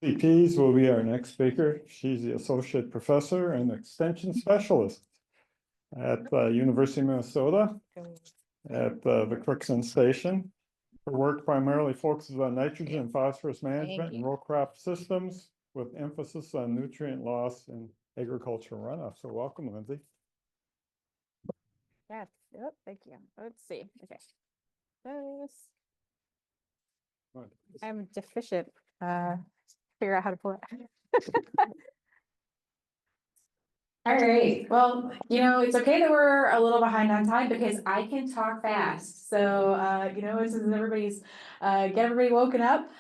Lindsay Pease will be our next speaker. She's the associate professor and extension specialist at the University of Minnesota at the Crookston Station. Her work primarily focuses on nitrogen and phosphorus management and row crop systems with emphasis on nutrient loss and agricultural runoff. So welcome, Lindsay. Yes. Yep. Thank you. Let's see. Okay. This. I'm deficient. Figure out how to pull it. All right. Well, it's okay that we're a little behind on time because I can talk fast. So, this is everybody's, get everybody woken up.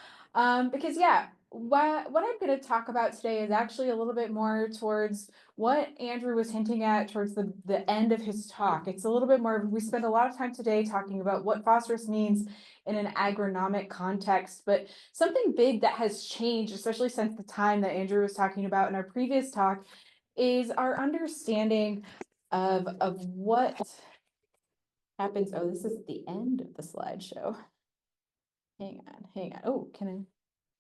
Because yeah, what I'm going to talk about today is actually a little bit more towards what Andrew was hinting at towards the end of his talk. It's a little bit more, we spent a lot of time today talking about what phosphorus means in an agronomic context, but something big that has changed, especially since the time that Andrew was talking about in our previous talk, is our understanding of what happens. Oh, this is the end of the slideshow. Hang on. Oh, I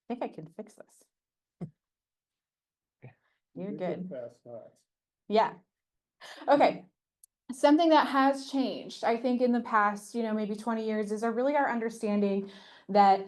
think I can fix this. You're good. Yeah. Okay. Something that has changed, I think, in the past, maybe 20 years is our understanding that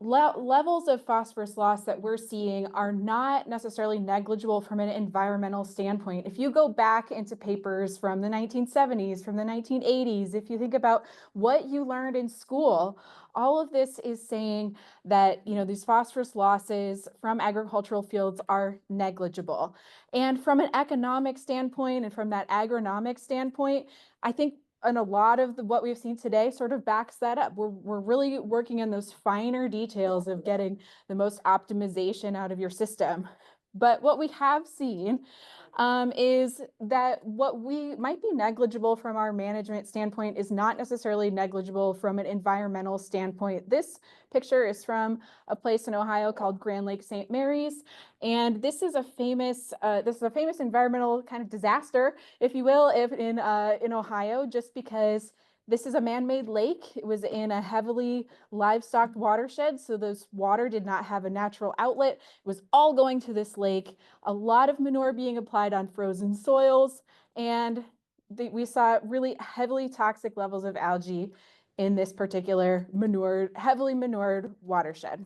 levels of phosphorus loss that we're seeing are not necessarily negligible from an environmental standpoint. If you go back into papers from the 1970s, from the 1980s, if you think about what you learned in school, all of this is saying that, these phosphorus losses from agricultural fields are negligible. And from an economic standpoint and from that agronomic standpoint, I think and a lot of what we've seen today sort of backs that up. We're really working on those finer details of getting the most optimization out of your system. But what we have seen is that what we might be negligible from our management standpoint is not necessarily negligible from an environmental standpoint. This picture is from a place in Ohio called Grand Lake St. Mary's, and this is a famous environmental kind of disaster, if you will, in Ohio, just because this is a man-made lake. It was in a heavily livestock watershed, so this water did not have a natural outlet. It was all going to this lake, a lot of manure being applied on frozen soils, and we saw really heavily toxic levels of algae in this particular heavily manured watershed.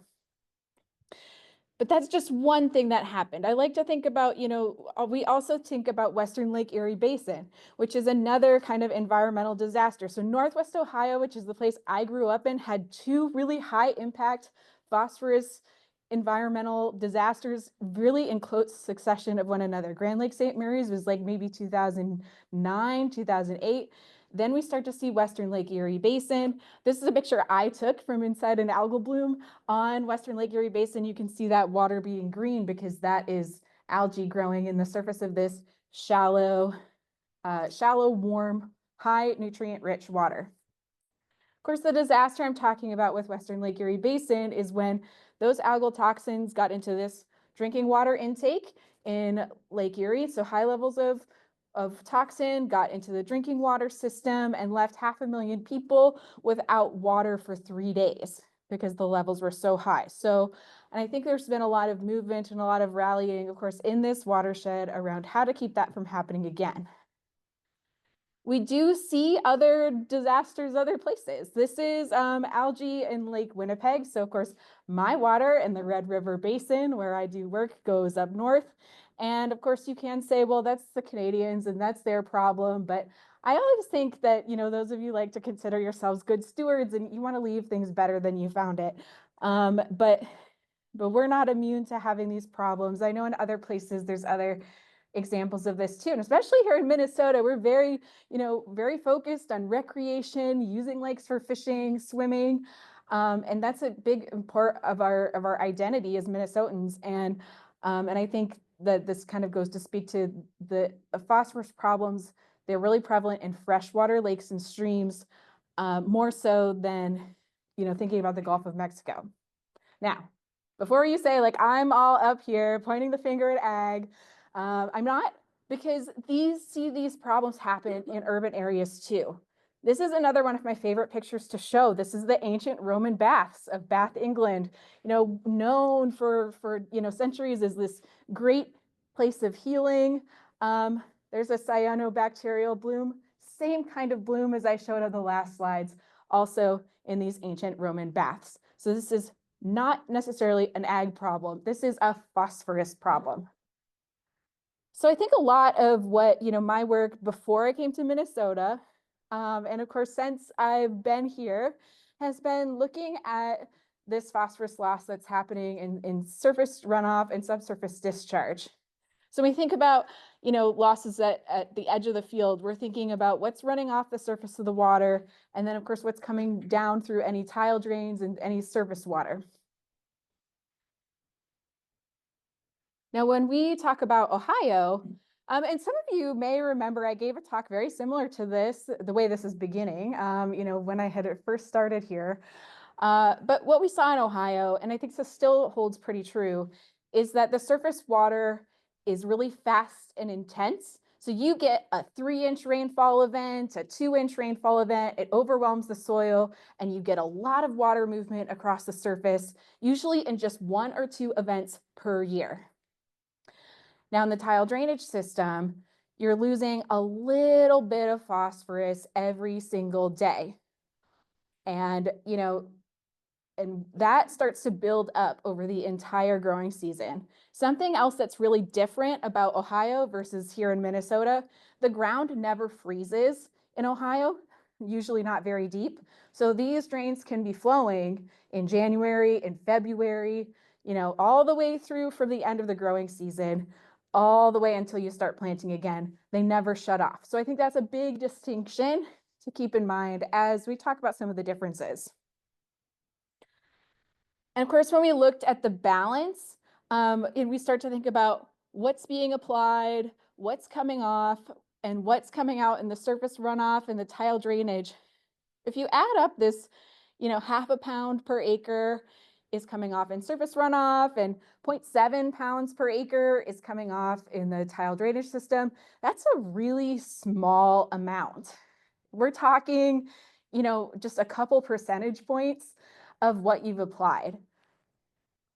But that's just one thing that happened. I like to think about, we also think about Western Lake Erie Basin, which is another kind of environmental disaster. So Northwest Ohio, which is the place I grew up in, had two really high impact phosphorus environmental disasters really in close succession of one another. Grand Lake St. Mary's was like maybe 2009, 2008. Then we start to see Western Lake Erie Basin. This is a picture I took from inside an algal bloom on Western Lake Erie Basin. You can see that water being green because that is algae growing in the surface of this shallow, warm, high nutrient rich water. Of course, the disaster I'm talking about with Western Lake Erie Basin is when those algal toxins got into this drinking water intake in Lake Erie. So high levels of toxin got into the drinking water system and left 500,000 people without water for 3 days because the levels were so high. So, and I think there's been a lot of movement and a lot of rallying, of course, in this watershed around how to keep that from happening again. We do see other disasters other places. This is algae in Lake Winnipeg. So of course, my water in the Red River Basin where I do work goes up north. And of course you can say, well, that's the Canadians and that's their problem. But I always think that, those of you like to consider yourselves good stewards and you want to leave things better than you found it. But we're not immune to having these problems. I know in other places there's other examples of this too. And especially here in Minnesota, we're very, very focused on recreation, using lakes for fishing, swimming. And that's a big part of our identity as Minnesotans. And I think that this kind of goes to speak to the phosphorus problems. They're really prevalent in freshwater lakes and streams, more so than, thinking about the Gulf of Mexico. Now, before you say like, I'm all up here pointing the finger at ag, I'm not, because these problems happen in urban areas too. This is another one of my favorite pictures to show. This is the ancient Roman baths of Bath, England, known for centuries as this great place of healing. There's a cyanobacterial bloom, same kind of bloom as I showed on the last slides, also in these ancient Roman baths. So this is not necessarily an ag problem. This is a phosphorus problem. So I think a lot of what, my work before I came to Minnesota, and of course, since I've been here, has been looking at this phosphorus loss that's happening in surface runoff and subsurface discharge. So we think about, losses at the edge of the field. We're thinking about what's running off the surface of the water, and then of course, what's coming down through any tile drains and any surface water. Now, when we talk about Ohio, and some of you may remember I gave a talk very similar to this, the way this is beginning, when I had first started here. But what we saw in Ohio, and I think this still holds pretty true, is that the surface water is really fast and intense. So you get a 3-inch rainfall event, a 2-inch rainfall event, it overwhelms the soil, and you get a lot of water movement across the surface, usually in just 1 or 2 events per year. Now in the tile drainage system, you're losing a little bit of phosphorus every single day. And, and that starts to build up over the entire growing season. Something else that's really different about Ohio versus here in Minnesota, the ground never freezes in Ohio, usually not very deep. So these drains can be flowing in January, in February, all the way through from the end of the growing season, all the way until you start planting again. They never shut off. So I think that's a big distinction to keep in mind as we talk about some of the differences. And of course, when we looked at the balance, and we start to think about what's being applied, what's coming off, and what's coming out in the surface runoff and the tile drainage. If you add up this, 0.5 pound per acre is coming off in surface runoff and 0.7 pounds per acre is coming off in the tile drainage system, that's a really small amount. We're talking, just a couple percentage points of what you've applied.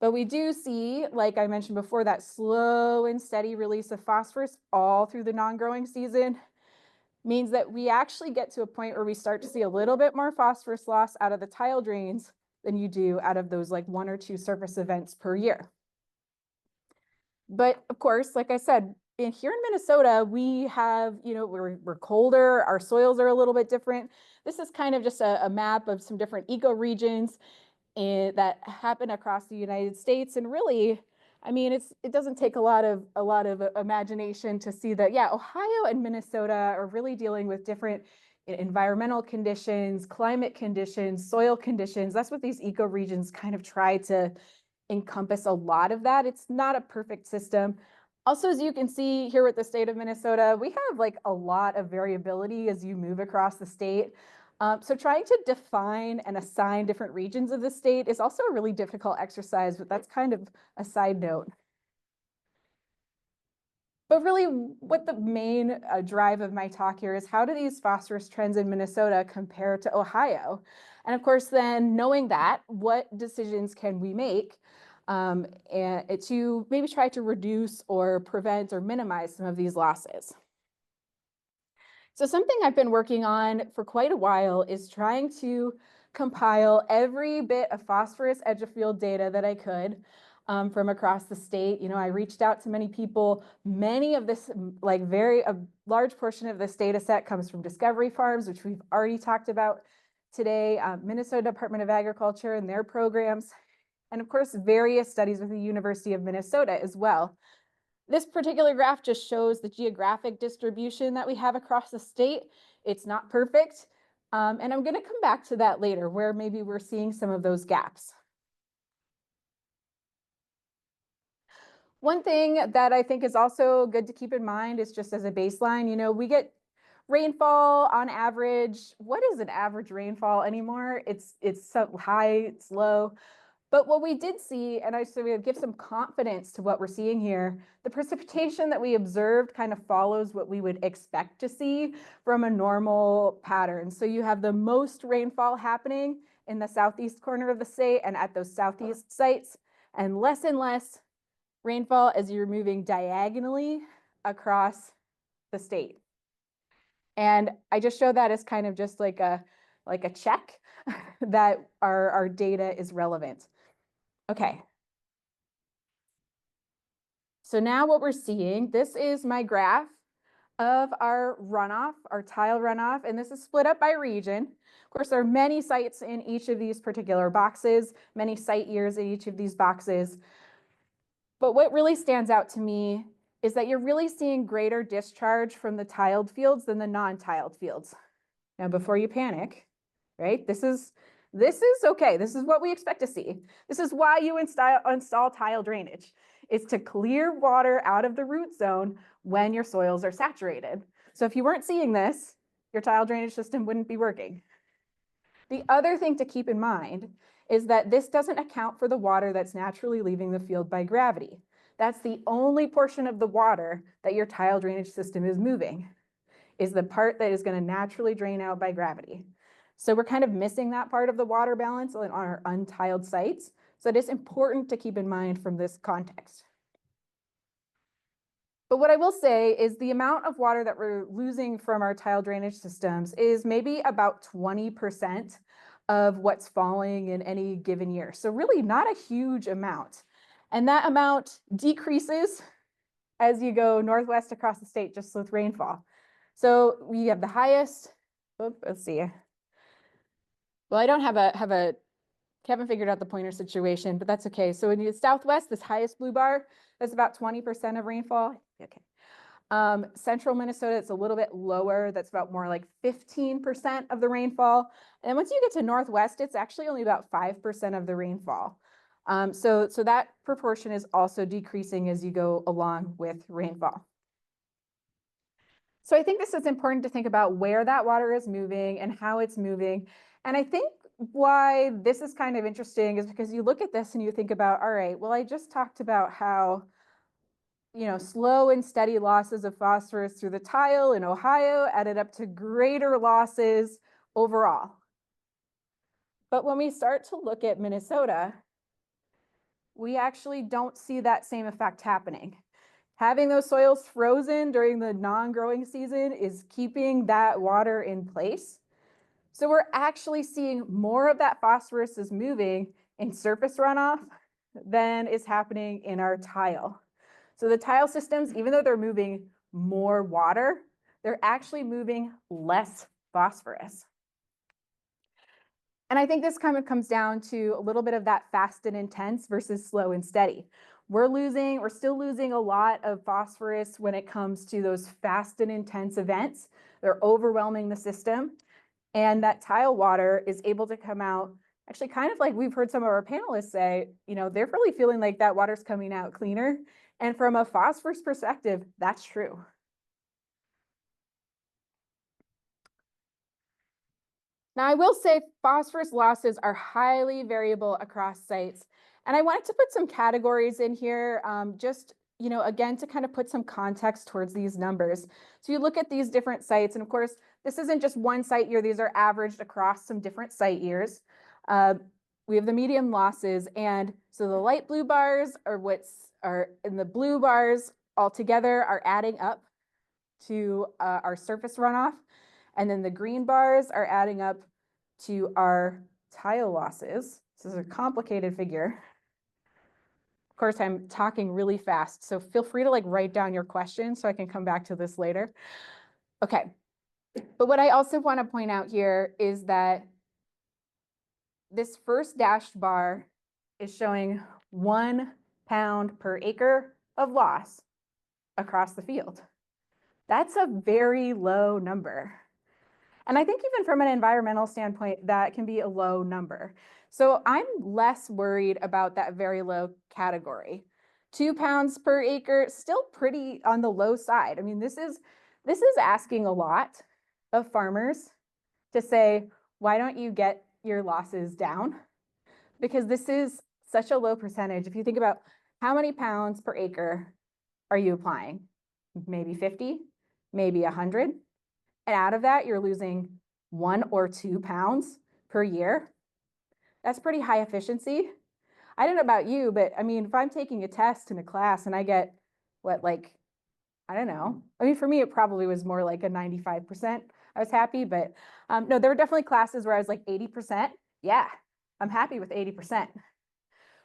But we do see, like I mentioned before, that slow and steady release of phosphorus all through the non-growing season means that we actually get to a point where we start to see a little bit more phosphorus loss out of the tile drains than you do out of those like 1 or 2 surface events per year. But of course, like I said, here in Minnesota, we have, we're colder, our soils are a little bit different. This is kind of just a map of some different ecoregions that happen across the United States. And really, it doesn't take a lot of imagination to see that, yeah, Ohio and Minnesota are really dealing with different environmental conditions, climate conditions, soil conditions. That's what these ecoregions kind of try to encompass a lot of that. It's not a perfect system. Also, as you can see here with the state of Minnesota, we have like a lot of variability as you move across the state. So trying to define and assign different regions of the state is also a really difficult exercise, but that's kind of a side note. But really what the main drive of my talk here is, how do these phosphorus trends in Minnesota compare to Ohio? And of course, then knowing that, what decisions can we make and to maybe try to reduce or prevent or minimize some of these losses? So something I've been working on for quite a while is trying to compile every bit of phosphorus edge of field data that I could from across the state. I reached out to many people. Many of this, a large portion of this data set comes from Discovery Farms, which we've already talked about today, Minnesota Department of Agriculture and their programs, and of course, various studies with the University of Minnesota as well. This particular graph just shows the geographic distribution that we have across the state. It's not perfect. And I'm going to come back to that later, where maybe we're seeing some of those gaps. One thing that I think is also good to keep in mind is, just as a baseline, we get rainfall on average. What is an average rainfall anymore? It's so high, it's low. But what we did see, and I so we give some confidence to what we're seeing here, the precipitation that we observed kind of follows what we would expect to see from a normal pattern. So you have the most rainfall happening in the southeast corner of the state and at those southeast sites, and less rainfall as you're moving diagonally across the state. And I just show that as kind of just like a check that our data is relevant. Okay. So now what we're seeing, this is my graph of our runoff, our tile runoff, and this is split up by region. Of course, there are many sites in each of these particular boxes, many site years in each of these boxes. But what really stands out to me is that you're really seeing greater discharge from the tiled fields than the non-tiled fields. Now, before you panic, right? This is okay. This is what we expect to see. This is why you install tile drainage. It's to clear water out of the root zone when your soils are saturated. So if you weren't seeing this, your tile drainage system wouldn't be working. The other thing to keep in mind is that this doesn't account for the water that's naturally leaving the field by gravity. That's the only portion of the water that your tile drainage system is moving, is the part that is going to naturally drain out by gravity. So we're kind of missing that part of the water balance on our untiled sites. So it is important to keep in mind from this context. But what I will say is the amount of water that we're losing from our tile drainage systems is maybe about 20% of what's falling in any given year. So really not a huge amount. And that amount decreases as you go northwest across the state just with rainfall. So we have the highest, let's see. Well, I don't haven't figured out the pointer situation, but that's okay. So in the southwest, this highest blue bar, that's about 20% of rainfall. Okay. Central Minnesota, it's a little bit lower. That's about more like 15% of the rainfall. And once you get to northwest, it's actually only about 5% of the rainfall. So that proportion is also decreasing as you go along with rainfall. So I think this is important to think about where that water is moving and how it's moving. And I think why this is kind of interesting is because you look at this and you think about, all right, well, I just talked about how, slow and steady losses of phosphorus through the tile in Ohio added up to greater losses overall. But when we start to look at Minnesota, we actually don't see that same effect happening. Having those soils frozen during the non-growing season is keeping that water in place. So we're actually seeing more of that phosphorus is moving in surface runoff than is happening in our tile. So the tile systems, even though they're moving more water, they're actually moving less phosphorus. And I think this kind of comes down to a little bit of that fast and intense versus slow and steady. We're still losing a lot of phosphorus when it comes to those fast and intense events. They're overwhelming the system. And that tile water is able to come out, actually kind of like we've heard some of our panelists say, they're really feeling like that water's coming out cleaner. And from a phosphorus perspective, that's true. Now, I will say phosphorus losses are highly variable across sites. And I wanted to put some categories in here, again, to kind of put some context towards these numbers. So you look at these different sites, and of course, this isn't just one site year. These are averaged across some different site years. We have the median losses. And so the light blue bars and the blue bars all together are adding up to our surface runoff. And then the green bars are adding up to our tile losses. This is a complicated figure. Of course, I'm talking really fast, so feel free to write down your questions so I can come back to this later. Okay, but what I also want to point out here is that this first dashed bar is showing 1 pound per acre of loss across the field. That's a very low number. And I think even from an environmental standpoint, that can be a low number. So I'm less worried about that very low category. 2 pounds per acre, still pretty on the low side. I mean, this is asking a lot of farmers to say, why don't you get your losses down? Because this is such a low percentage. If you think about how many pounds per acre are you applying? Maybe 50, maybe 100. And out of that, you're losing 1 or 2 pounds per year. That's pretty high efficiency. I don't know about you, but I mean, if I'm taking a test in a class and I get what, like, I don't know. I mean, for me, it probably was more like a 95%. I was happy, but no, there were definitely classes where I was like 80%. Yeah, I'm happy with 80%.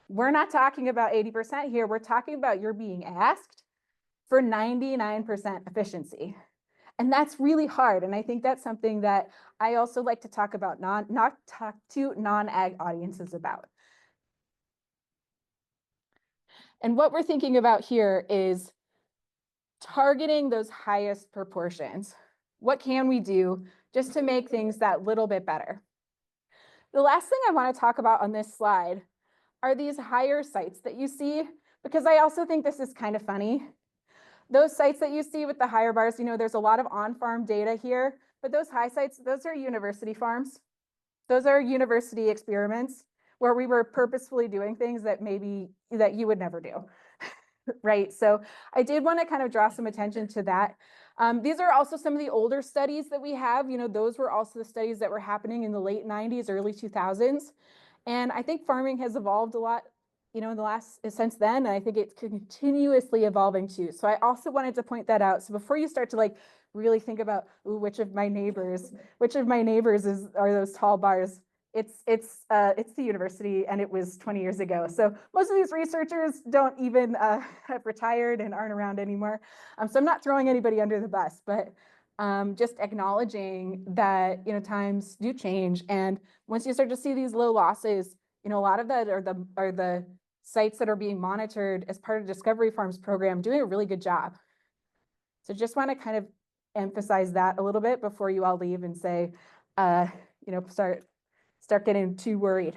We're not talking about 80% here. We're talking about you're being asked for 99% efficiency. And that's really hard. And I think that's something that I also like to talk about, not talk to non-ag audiences about. And what we're thinking about here is targeting those highest proportions. What can we do just to make things that little bit better? The last thing I want to talk about on this slide are these higher sites that you see, because I also think this is kind of funny. Those sites that you see with the higher bars, you know, there's a lot of on-farm data here, but those high sites, those are university farms. Those are university experiments where we were purposefully doing things that maybe that you would never do. Right. So I did want to kind of draw some attention to that. These are also some of the older studies that we have. You know, those were also the studies that were happening in the late 90s, early 2000s. And I think farming has evolved a lot, you know, in the last since then. And I think it's continuously evolving too. So I also wanted to point that out. So before you start to like really think about, ooh, which of my neighbors are those tall bars, it's the university, and it was 20 years ago. So most of these researchers don't even have retired and aren't around anymore. So I'm not throwing anybody under the bus, but just acknowledging that, you know, times do change. And once you start to see these low losses, you know, a lot of that are the sites that are being monitored as part of Discovery Farms program doing a really good job. So just want to kind of emphasize that a little bit before you all leave and say, you know, start getting too worried.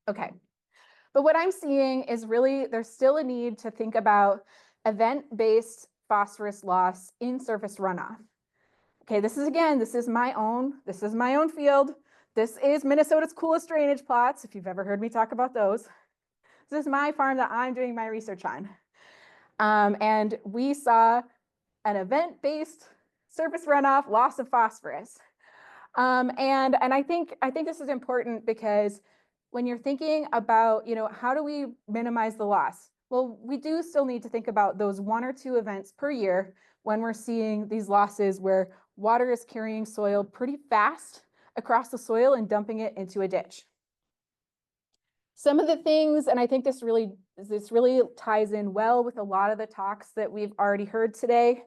Okay. But what I'm seeing is really there's still a need to think about event-based phosphorus loss in surface runoff. Okay, this is my own field. This is Minnesota's coolest drainage plots, if you've ever heard me talk about those. This is my farm that I'm doing my research on. And we saw an event-based surface runoff loss of phosphorus. And I think this is important because when you're thinking about, you know, how do we minimize the loss? Well, we do still need to think about those 1 or 2 events per year when we're seeing these losses where water is carrying soil pretty fast across the soil and dumping it into a ditch. Some of the things, and I think this really ties in well with a lot of the talks that we've already heard today.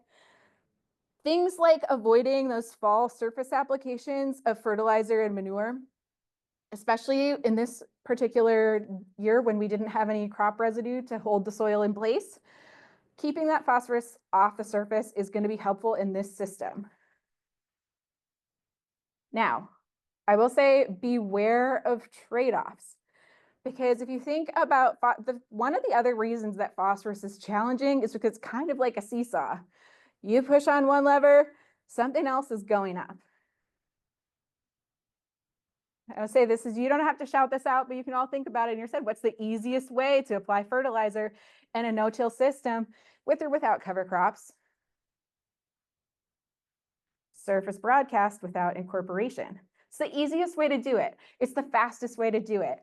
Things like avoiding those fall surface applications of fertilizer and manure, especially in this particular year when we didn't have any crop residue to hold the soil in place. Keeping that phosphorus off the surface is going to be helpful in this system. Now, I will say beware of trade-offs, because if you think about one of the other reasons that phosphorus is challenging is because it's kind of like a seesaw. You push on one lever, something else is going up. I would say you don't have to shout this out, but you can all think about it in your head. What's the easiest way to apply fertilizer in a no-till system with or without cover crops? Surface broadcast without incorporation. It's the easiest way to do it. It's the fastest way to do it.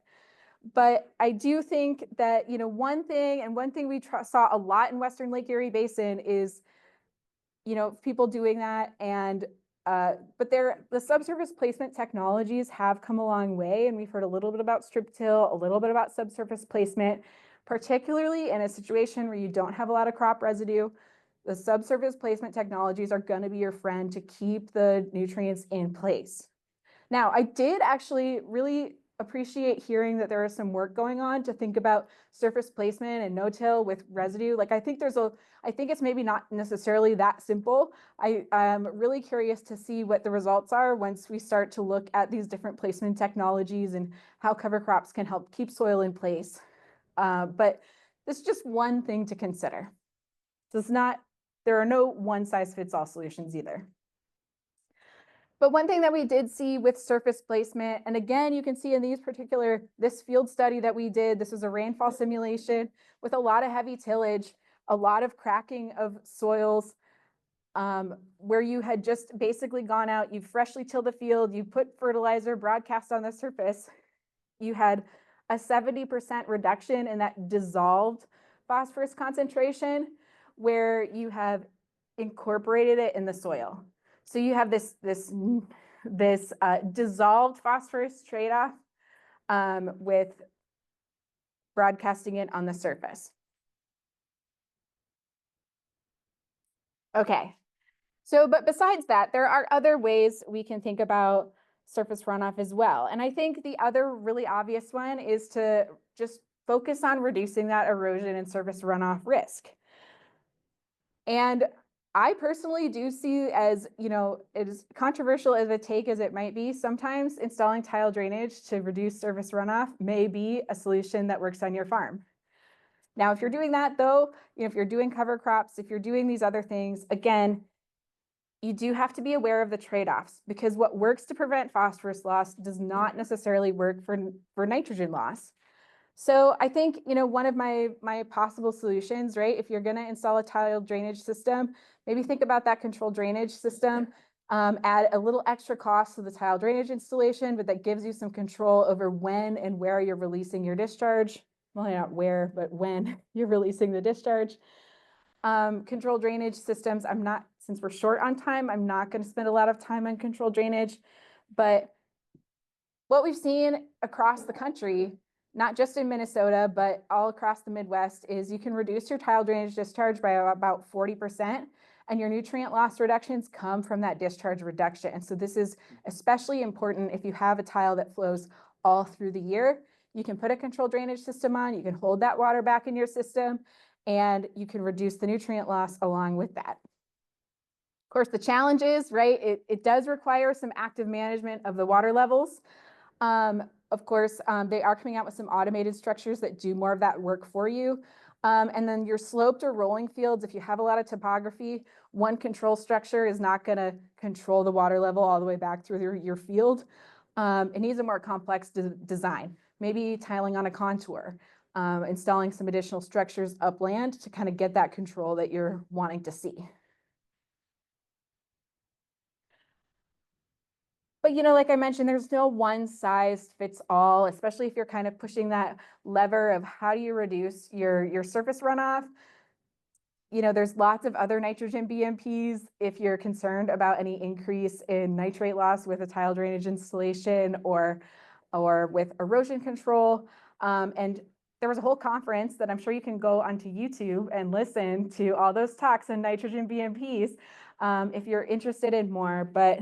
But I do think that, you know, one thing we saw a lot in Western Lake Erie Basin is, you know, people doing that. And but the subsurface placement technologies have come a long way, and we've heard a little bit about strip till, a little bit about subsurface placement, particularly in a situation where you don't have a lot of crop residue. The subsurface placement technologies are going to be your friend to keep the nutrients in place. Now, I did actually really appreciate hearing that there is some work going on to think about surface placement and no-till with residue. Like, I think it's maybe not necessarily that simple. I'm really curious to see what the results are once we start to look at these different placement technologies and how cover crops can help keep soil in place. But this is just one thing to consider. So there are no one-size-fits-all solutions either. But one thing that we did see with surface placement, and again, you can see in this field study that we did, this was a rainfall simulation with a lot of heavy tillage, a lot of cracking of soils, where you had just basically gone out, you freshly tilled the field, you put fertilizer broadcast on the surface, you had a 70% reduction in that dissolved phosphorus concentration, where you have incorporated it in the soil. So you have this dissolved phosphorus trade-off with broadcasting it on the surface. Okay, so but besides that, there are other ways we can think about surface runoff as well. And I think the other really obvious one is to just focus on reducing that erosion and surface runoff risk. And I personally do see, as as controversial as a take as it might be, sometimes installing tile drainage to reduce surface runoff may be a solution that works on your farm. Now, if you're doing that though, if you're doing cover crops, if you're doing these other things, again, you do have to be aware of the trade-offs, because what works to prevent phosphorus loss does not necessarily work for nitrogen loss. So I think, one of my possible solutions, right, if you're going to install a tile drainage system, maybe think about that controlled drainage system, add a little extra cost to the tile drainage installation, but that gives you some control over when and where you're releasing your discharge. Well, not where, but when you're releasing the discharge. Controlled drainage systems, since we're short on time, I'm not going to spend a lot of time on controlled drainage, but what we've seen across the country, not just in Minnesota, but all across the Midwest, is you can reduce your tile drainage discharge by about 40%, and your nutrient loss reductions come from that discharge reduction. And so this is especially important if you have a tile that flows all through the year. You can put a controlled drainage system on, you can hold that water back in your system, and you can reduce the nutrient loss along with that. Of course, the challenge is, right, it does require some active management of the water levels. Of course, they are coming out with some automated structures that do more of that work for you. And then your sloped or rolling fields, if you have a lot of topography, one control structure is not going to control the water level all the way back through your field. It needs a more complex design, maybe tiling on a contour, installing some additional structures upland to kind of get that control that you're wanting to see. But, like I mentioned, there's no one size fits all, especially if you're kind of pushing that lever of how do you reduce your surface runoff. There's lots of other nitrogen BMPs if you're concerned about any increase in nitrate loss with a tile drainage installation or with erosion control. And there was a whole conference that I'm sure you can go onto YouTube and listen to all those talks on nitrogen BMPs if you're interested in more. But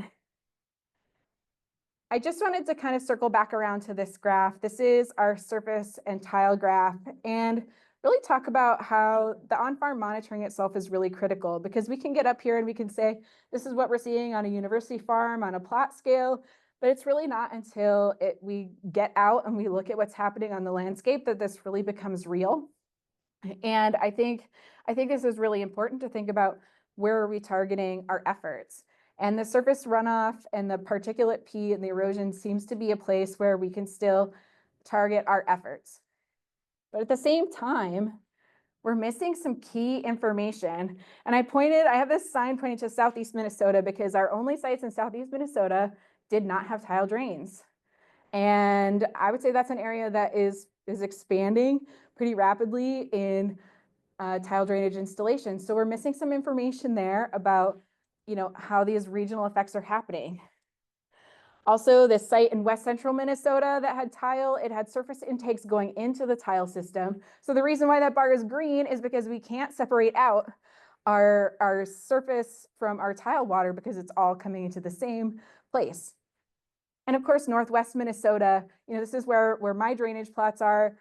I just wanted to kind of circle back around to this graph. This is our surface and tile graph, and really talk about how the on-farm monitoring itself is really critical, because we can get up here and we can say, this is what we're seeing on a university farm on a plot scale, but it's really not until we get out and we look at what's happening on the landscape that this really becomes real. And I think this is really important to think about, where are we targeting our efforts? And the surface runoff and the particulate P and the erosion seems to be a place where we can still target our efforts. But at the same time, we're missing some key information. And I have this sign pointing to Southeast Minnesota because our only sites in Southeast Minnesota did not have tile drains. And I would say that's an area that is expanding pretty rapidly in tile drainage installations. So we're missing some information there about how these regional effects are happening. Also, this site in West Central Minnesota that had tile, it had surface intakes going into the tile system. So the reason why that bar is green is because we can't separate out our surface from our tile water, because it's all coming into the same place. And of course, Northwest Minnesota, this is where my drainage plots are.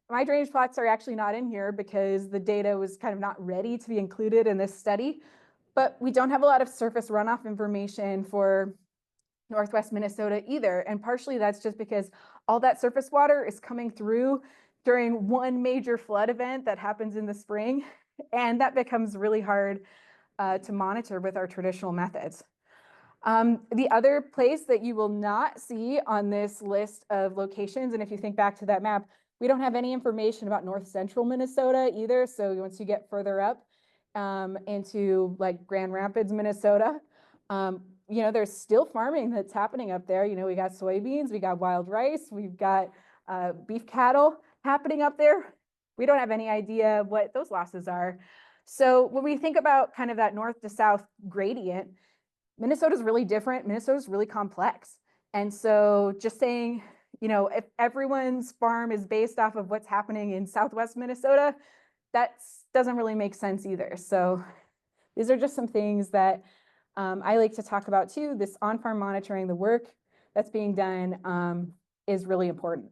My drainage plots are actually not in here because the data was kind of not ready to be included in this study. But we don't have a lot of surface runoff information for Northwest Minnesota either. And partially that's just because all that surface water is coming through during one major flood event that happens in the spring. And that becomes really hard to monitor with our traditional methods. The other place that you will not see on this list of locations, and if you think back to that map, we don't have any information about north central Minnesota either. So once you get further up into like Grand Rapids, Minnesota, you know, there's still farming that's happening up there. You know, we got soybeans, we got wild rice, we've got beef cattle happening up there. We don't have any idea what those losses are. So when we think about kind of that north to south gradient, Minnesota's really different. Minnesota's really complex. And so just saying, you know, if everyone's farm is based off of what's happening in Southwest Minnesota, that doesn't really make sense either. So these are just some things that I like to talk about too. This on-farm monitoring, the work that's being done is really important.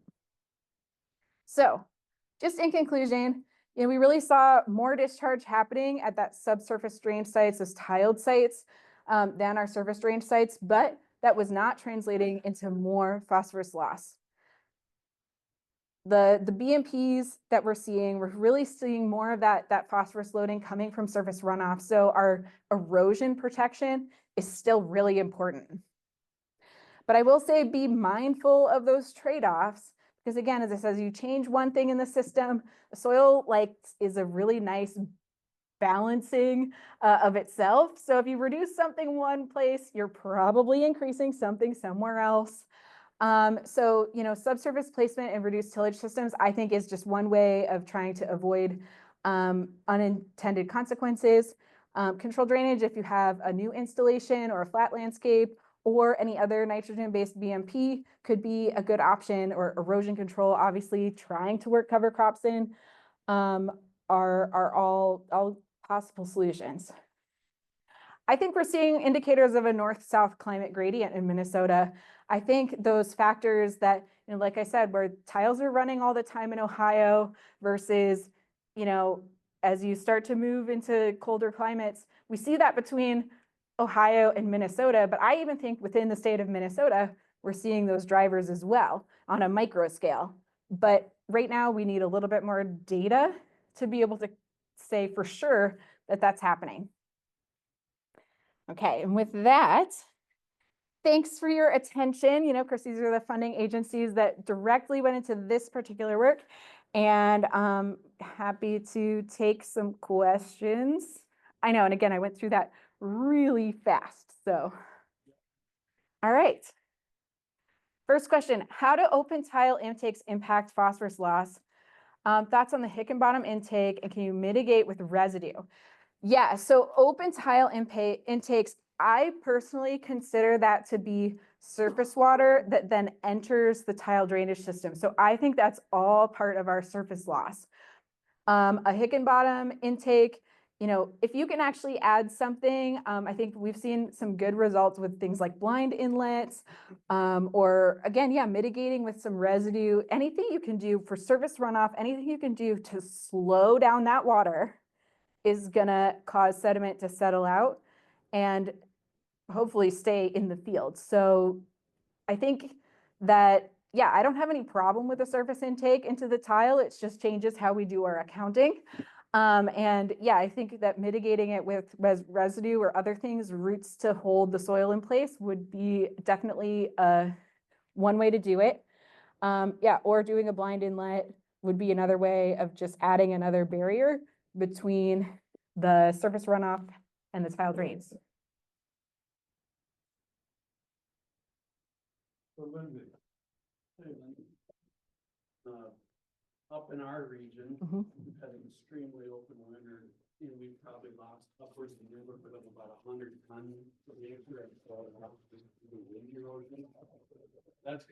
So just in conclusion, you know, we really saw more discharge happening at that subsurface drain sites, those tiled sites, than our surface drain sites, but that was not translating into more phosphorus loss. The BMPs that we're really seeing more of that phosphorus loading coming from surface runoff. So our erosion protection is still really important. But I will say be mindful of those trade-offs, because again, as I said, you change one thing in the system, the soil is a really nice balancing of itself. So if you reduce something one place, you're probably increasing something somewhere else. So, you know, subsurface placement and reduced tillage systems, I think, is just one way of trying to avoid unintended consequences. Controlled drainage, if you have a new installation or a flat landscape or any other nitrogen-based BMP, could be a good option, or erosion control, obviously trying to work cover crops in, are all possible solutions. I think we're seeing indicators of a north-south climate gradient in Minnesota. I think those factors that, you know, like I said, where tiles are running all the time in Ohio versus, you know, as you start to move into colder climates, we see that between Ohio and Minnesota, but I even think within the state of Minnesota, we're seeing those drivers as well on a micro scale. But right now we need a little bit more data to be able to say for sure that that's happening. Okay, and with that, thanks for your attention. You know, of course, these are the funding agencies that directly went into this particular work, and I'm happy to take some questions. I know, and again, I went through that really fast, so. All right. First question, how do open tile intakes impact phosphorus loss? Thoughts on the Hickenbottom intake, and can you mitigate with residue? Yeah, so open tile intakes, I personally consider that to be surface water that then enters the tile drainage system. So I think that's all part of our surface loss. A Hickenbottom intake, you know, if you can actually add something, I think we've seen some good results with things like blind inlets, or again, yeah, mitigating with some residue. Anything you can do for surface runoff, anything you can do to slow down that water is gonna cause sediment to settle out and hopefully stay in the field. So I think that, yeah, I don't have any problem with the surface intake into the tile. It just changes how we do our accounting. And yeah, I think that mitigating it with residue or other things, roots to hold the soil in place, would be definitely one way to do it. Yeah, or doing a blind inlet would be another way of just adding another barrier between the surface runoff and the tile drains. So Lindsay, hey Lindsay, up in our region, we've had an extremely open winter, and we've probably lost upwards of a neighborhood of about 100 tons of acre of wind erosion. That has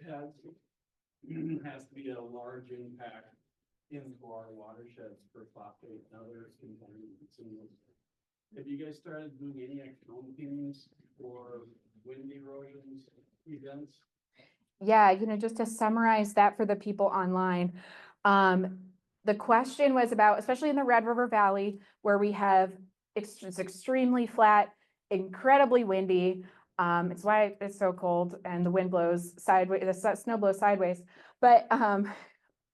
to be a large impact into our watersheds for phosphate and others contaminants. Have you guys started doing any accountings for wind erosions events? Yeah, you know, just to summarize that for the people online, the question was about, especially in the Red River Valley, where we have it's extremely flat, incredibly windy. It's why it's so cold and the wind blows sideways, the snow blows sideways. But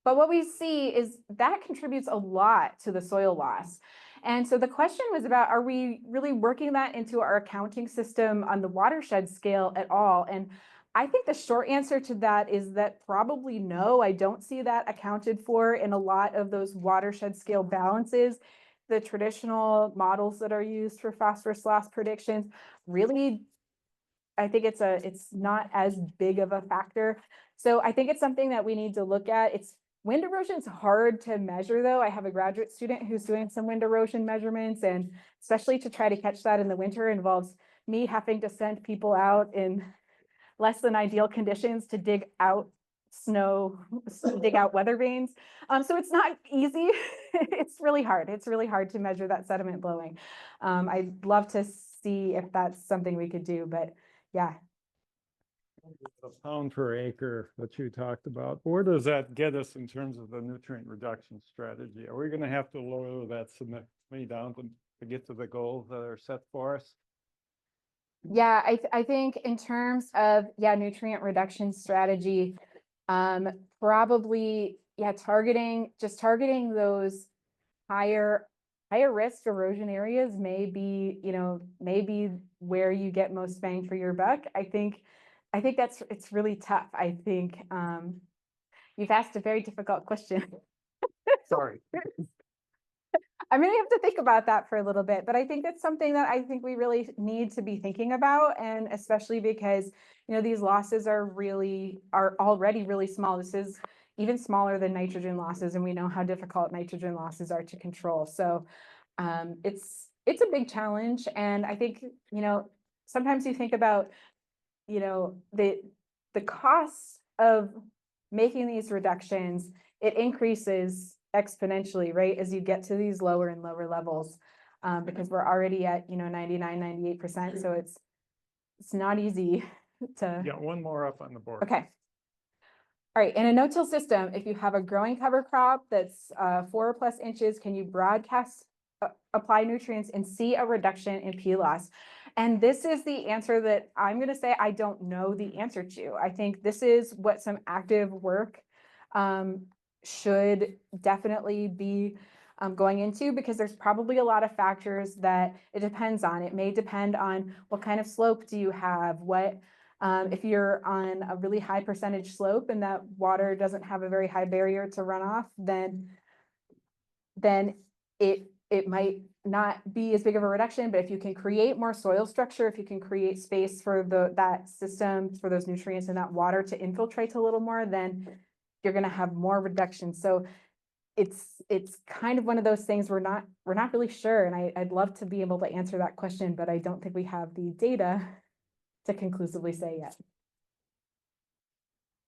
what we see is that contributes a lot to the soil loss. And so the question was about, are we really working that into our accounting system on the watershed scale at all? And I think the short answer to that is that probably no. I don't see that accounted for in a lot of those watershed scale balances. The traditional models that are used for phosphorus loss predictions really, I think it's not as big of a factor. So I think it's something that we need to look at. Wind erosion is hard to measure though. I have a graduate student who's doing some wind erosion measurements, and especially to try to catch that in the winter involves me having to send people out in less than ideal conditions to dig out snow, dig out weather vanes. So it's not easy. It's really hard. It's really hard to measure that sediment blowing. I'd love to see if that's something we could do, but yeah. A pound per acre that you talked about, where does that get us in terms of the nutrient reduction strategy? Are we going to have to lower that significantly down to get to the goals that are set for us? Yeah, I think in terms of, nutrient reduction strategy, probably, targeting those higher risk erosion areas may be where you get most bang for your buck. I think it's really tough. I think you've asked a very difficult question. Sorry. I'm gonna have to think about that for a little bit, but I think it's something that I think we really need to be thinking about, and especially because, these losses are already really small. This is even smaller than nitrogen losses, and we know how difficult nitrogen losses are to control. So it's a big challenge, and I think, sometimes you think about, the cost of making these reductions, it increases exponentially, right, as you get to these lower and lower levels, because we're already at 99, 98%. So it's not easy to. Yeah, one more up on the board. Okay. All right, in a no-till system, if you have a growing cover crop that's 4+ inches, can you broadcast apply nutrients and see a reduction in P loss? And this is the answer that I'm going to say I don't know the answer to. I think this is what some active work should definitely be going into, because there's probably a lot of factors that it depends on. It may depend on what kind of slope do you have, if you're on a really high percentage slope and that water doesn't have a very high barrier to run off, then it might not be as big of a reduction. But if you can create more soil structure, if you can create space for that system, for those nutrients and that water to infiltrate a little more, then you're going to have more reduction. So it's kind of one of those things we're not really sure. And I'd love to be able to answer that question, but I don't think we have the data to conclusively say yet.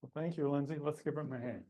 Well, thank you, Lindsay. Let's give him a hand.